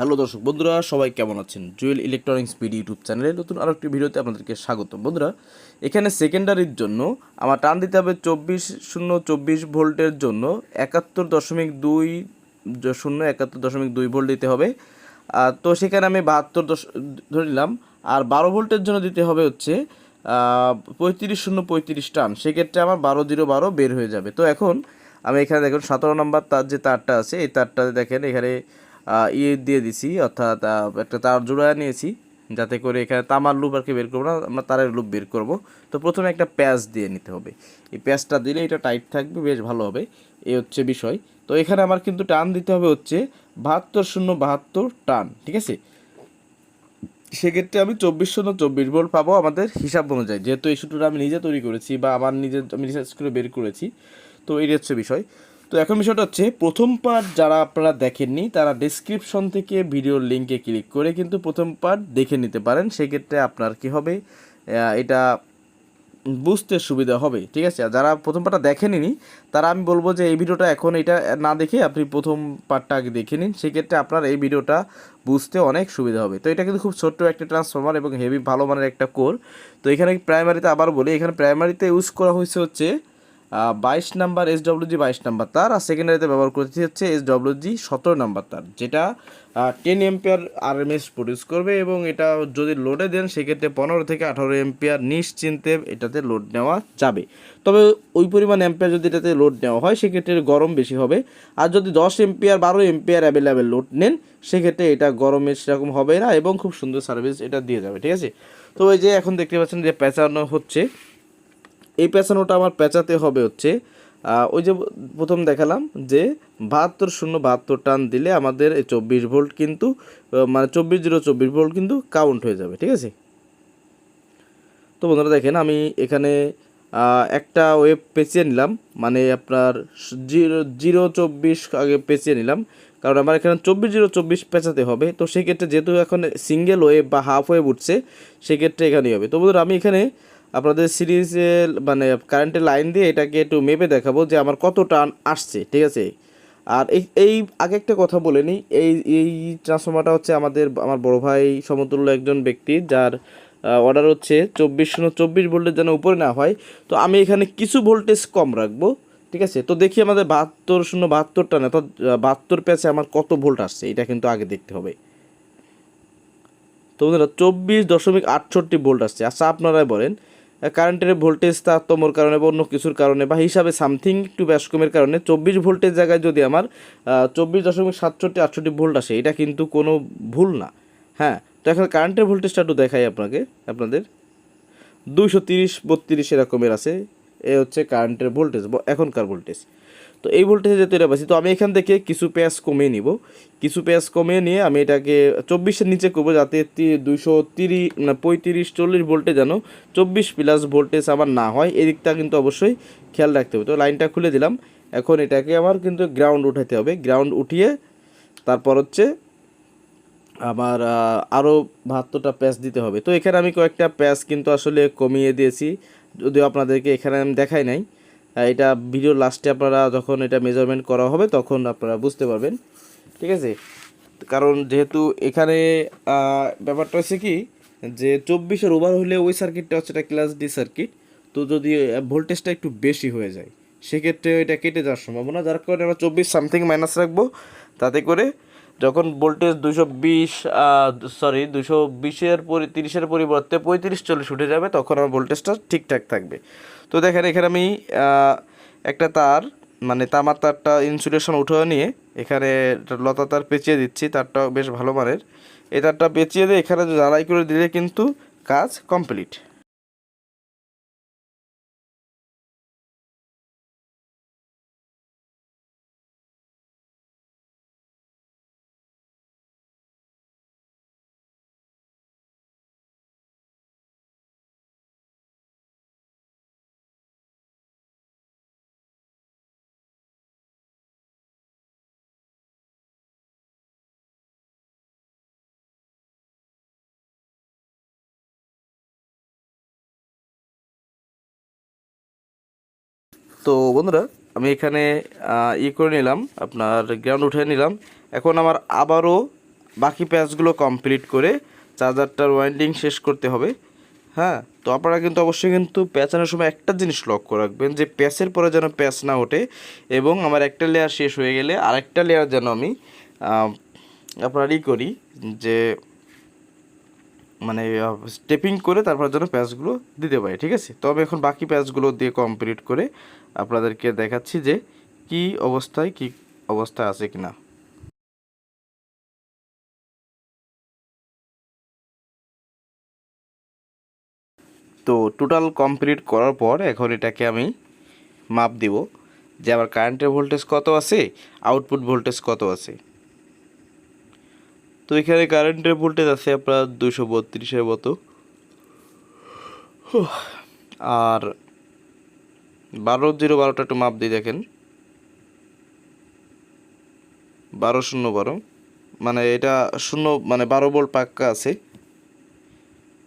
Hello দর্শক বন্ধুরা, সবাই কেমন আছেন? জুয়েল ইলেকট্রনিক্স বিডি ইউটিউব চ্যানেলে নতুন আরও একটি ভিডিওতে আপনাদেরকে স্বাগত। বন্ধুরা, এখানে সেকেন্ডারির জন্য আমার টান দিতে হবে 24 ভোল্টের জন্য 71.2 ভোল্ট দিতে হবে। তো সেখানে আমি 72 ধরে নিলাম। আর 12 ভোল্টের জন্য দিতে হবে হচ্ছে 35 টান। সেক্ষেত্রে আমার 12 বের হয়ে যাবে। তো এখন আমি এখানে দেখুন 17 নম্বর তার যে তারটা আছে, এই তারটাতে দেখেন এখানে দিয়ে দিছি, অর্থাৎ একটা তার জোড়া নিয়েছি, যাতে করে এখানে তামার লুপ আর কি বের করবো না, আমরা তারের লুপ বের করব। তো প্রথমে একটা প্যাচ দিয়ে নিতে হবে। এই প্যাচটা দিলে এটা টাইট থাকবে, বেশ ভালো হবে। এই হচ্ছে বিষয়। তো এখানে আমার কিন্তু টান দিতে হবে হচ্ছে 72 টান, ঠিক আছে। সেক্ষেত্রে আমি 24 ভোল্ট পাবো আমাদের হিসাব অনুযায়ী, যেহেতু এই সূত্রটা আমি নিজে তৈরি করেছি বা আমি রিসার্চ করে বের করেছি। তো এই হচ্ছে বিষয়। তো এখন বিষয়টা হচ্ছে, প্রথম পার্ট যারা আপনারা দেখেননি তারা ডেসক্রিপশন থেকে ভিডিওর লিঙ্কে ক্লিক করে কিন্তু প্রথম পার্ট দেখে নিতে পারেন। সেক্ষেত্রে আপনার কি হবে, এটা বুঝতে সুবিধা হবে, ঠিক আছে। আর যারা প্রথম পার্টটা দেখেনি তারা আমি বলবো যে এই ভিডিওটা এখন এটা না দেখে আপনি প্রথম পার্টটা আগে দেখে নিন। সেক্ষেত্রে আপনার এই ভিডিওটা বুঝতে অনেক সুবিধা হবে। তো এটা কিন্তু খুব ছোট্ট একটা ট্রান্সফরমার এবং হেভি ভালো মানের একটা কোর। তো এখানে প্রাইমারিতে আবার বলি, এখানে প্রাইমারিতে ইউজ করা হয়েছে হচ্ছে 22 নাম্বার SWG 22 নাম্বার তার, আর সেকেন্ডারিতে ব্যবহার করতে হচ্ছে SWG 17 নাম্বার তার, যেটা 10 এম্পিয়ার আরএমএস প্রডিউস করবে। এবং এটা যদি লোডে দেন সেক্ষেত্রে 15 থেকে 18 এম্পিয়ার নিশ্চিন্তে এটাতে লোড নেওয়া যাবে। তবে ওই পরিমাণ এম্পিয়ার যদি এটাতে লোড নেওয়া হয় সেক্ষেত্রে গরম বেশি হবে। আর যদি 10 এম্পিয়ার 12 এম্পিয়ার অ্যাভেলেবেল লোড নেন সেক্ষেত্রে এটা গরমের সেরকম হবে না এবং খুব সুন্দর সার্ভিস এটা দিয়ে যাবে, ঠিক আছে। তো এই যে এখন দেখতে পাচ্ছেন যে পেঁচানো হচ্ছে, এই পেঁচানোটা আমার পেঁচাতে হবে হচ্ছে ওই যে প্রথম দেখালাম যে 72 টান দিলে আমাদের 24 ভোল্ট কিন্তু মানে 24 ভোল্ট কিন্তু কাউন্ট হয়ে যাবে, ঠিক আছে। তো বন্ধুরা দেখেন, আমি এখানে একটা ওয়েভ পেঁচিয়ে নিলাম, মানে আপনার 0.24 আগে পেঁচিয়ে নিলাম, কারণ আমার এখানে 24 পেঁচাতে হবে। তো সেক্ষেত্রে যেহেতু এখন সিঙ্গেল ওয়েভ বা হাফ ওয়েভ উঠছে সেক্ষেত্রে এখানেই হবে। তো বন্ধুরা, আমি এখানে আপনাদের সিরিজে মানে কারেন্টের লাইন দিয়ে এটাকে একটু মেপে দেখাবো যে আমার কত টান আসছে, ঠিক আছে। আর এই আগে একটা কথা বলে নিই, এই এই ট্রান্সফর্মারটা হচ্ছে আমার বড় ভাই সমতুল্য একজন ব্যক্তি, যার অর্ডার হচ্ছে 24 ভোল্টের যেন উপরে না হয়। তো আমি এখানে কিছু ভোল্টেজ কম রাখবো, ঠিক আছে। তো দেখি আমাদের 72 টান, অর্থাৎ 72 প্যাচে আমার কত ভোল্ট আসছে, এটা কিন্তু আগে দেখতে হবে। তো বন্ধুরা 24.68 ভোল্ট আসছে। আচ্ছা, আপনারাই বলেন, কারেন্টের ভোল্টেজ তারতম্যর কারণে বা অন্য কিছুর কারণে বা হিসাবে সামথিং একটু ব্যাসকমের কারণে 24 ভোল্টের জায়গায় যদি আমার 24.67-68 ভোল্ট আসে, এটা কিন্তু কোনো ভুল না। হ্যাঁ, তো এখন কারেন্টের ভোল্টেজটা একটু দেখাই আপনাদের 230-32 এরকমের আছে। এ হচ্ছে কারেন্টের ভোল্টেজ, এখনকার ভোল্টেজ। তো এই ভোল্টেজে যেহেতু এটা পাচ্ছি, তো আমি এখান থেকে কিছু পেঁয়াজ কমিয়ে নিব। কিছু পেঁয়াজ কমিয়ে নিয়ে আমি এটাকে 24-এর নিচে করবো, যাতে 35-40 ভোল্টে যেন 24+ ভোল্টেজ আমার না হয়। এই দিকটা কিন্তু অবশ্যই খেয়াল রাখতে হবে। তো লাইনটা খুলে দিলাম। এখন এটাকে আমার কিন্তু গ্রাউন্ড উঠাতে হবে। গ্রাউন্ড উঠিয়ে তারপর হচ্ছে আমার আরও 72টা প্যাচ দিতে হবে। তো এখানে আমি কয়েকটা প্যাচ কিন্তু আসলে কমিয়ে দিয়েছি, যদিও আপনাদেরকে এখানে আমি দেখাই নাই। এটা ভিডিও লাস্টে আপনারা যখন এটা মেজারমেন্ট করা হবে তখন আপনারা বুঝতে পারবেন, ঠিক আছে। কারণ যেহেতু এখানে ব্যাপারটা হচ্ছে কি, যে 24-এর ওভার হলে ওই সার্কিটটা হচ্ছে একটা ক্লাস ডি সার্কিট। তো যদি ভোল্টেজটা একটু বেশি হয়ে যায় সেক্ষেত্রে এটা কেটে যাওয়ার সম্ভাবনা, যার কারণে আমরা 24 সামথিং মাইনাস রাখবো। তাতে করে যখন ভোল্টেজ 230-এর পরিবর্তে 35-40 উঠে যাবে তখন আমার ভোল্টেজটা ঠিকঠাক থাকবে। তো দেখেন এখানে আমি একটা তার, মানে তামার তারটা ইনসুলেশন উঠে নিয়ে এখানে লতা তার পেঁচিয়ে দিচ্ছি। তারটাও বেশ ভালো মানের। এই তারটা পেঁচিয়ে দিয়ে এখানে জ্বালাই করে দিলে কিন্তু কাজ কমপ্লিট। তো বন্ধুরা, আমি এখানে করে নিলাম, আপনার গ্রাউন্ড উঠে নিলাম। এখন আমার আবারও বাকি প্যাচগুলো কমপ্লিট করে চার্জারটার ওয়াইন্ডিং শেষ করতে হবে। হ্যাঁ, তো আপনারা কিন্তু অবশ্যই কিন্তু প্যাচানোর সময় একটা জিনিস লক্ষ্য রাখবেন যে প্যাচের পরে যেন প্যাচ না ওঠে, এবং আমার একটা লেয়ার শেষ হয়ে গেলে আরেকটা লেয়ার যেন আমি আপনার করি যে মানে স্টেপিং করে তারপর যেন প্যাচগুলো দিতে পারি। ঠিক আছে, তো আমি এখন বাকি প্যাচগুলো দিয়ে কমপ্লিট করে আপনাদেরকে দেখাচ্ছি যে কি অবস্থায় আছে কিনা। তো টোটাল কমপ্লিট করার পর এখন এটাকে আমি মাপ দিব যে আমার কারেন্টের ভোল্টেজ কত আছে, আউটপুট ভোল্টেজ কত আছে। তো এখানে কারেন্টের ভোল্টেজ আছে আপনার 232-এর মতো, আর 12-0-12টা একটু মাপ দিয়ে দেখেন, 12-0-12 মানে এটা 0 মানে 12 ভোল্ট পাক্কা আছে,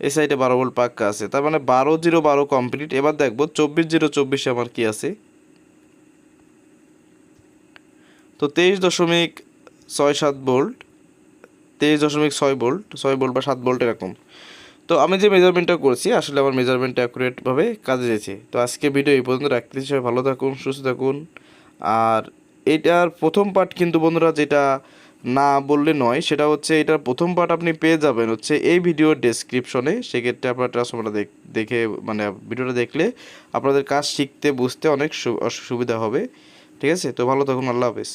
এই সাইডে 12 ভোল্ট পাক্কা আছে, তার মানে 12-0-12 কমপ্লিট। এবার দেখবো 24-0-24 আমার কি আছে। তো 23.67 ভোল্ট, 23.6 ভোল্ট, 6 ভোল্ট বা 7 ভোল্ট এরকম। তো আমি যে মেজারমেন্টটা করছি আসলে আমার মেজারমেন্টটা অ্যাকুরেটভাবে কাজে দিয়েছে। তো আজকে ভিডিও এই পর্যন্ত রাখতেছি, সবাই ভালো থাকুন, সুস্থ থাকুন। আর এটার প্রথম পার্ট কিন্তু বন্ধুরা যেটা না বললে নয়, সেটা হচ্ছে এটার প্রথম পার্ট আপনি পেয়ে যাবেন হচ্ছে এই ভিডিওর ডেসক্রিপশনে। সেক্ষেত্রে আপনার ট্রান্সফর্মারটা দেখে মানে ভিডিওটা দেখলে আপনাদের কাজ শিখতে বুঝতে অনেক সুবিধা হবে। ঠিক আছে, তো ভালো থাকুন, আল্লাহ হাফেজ।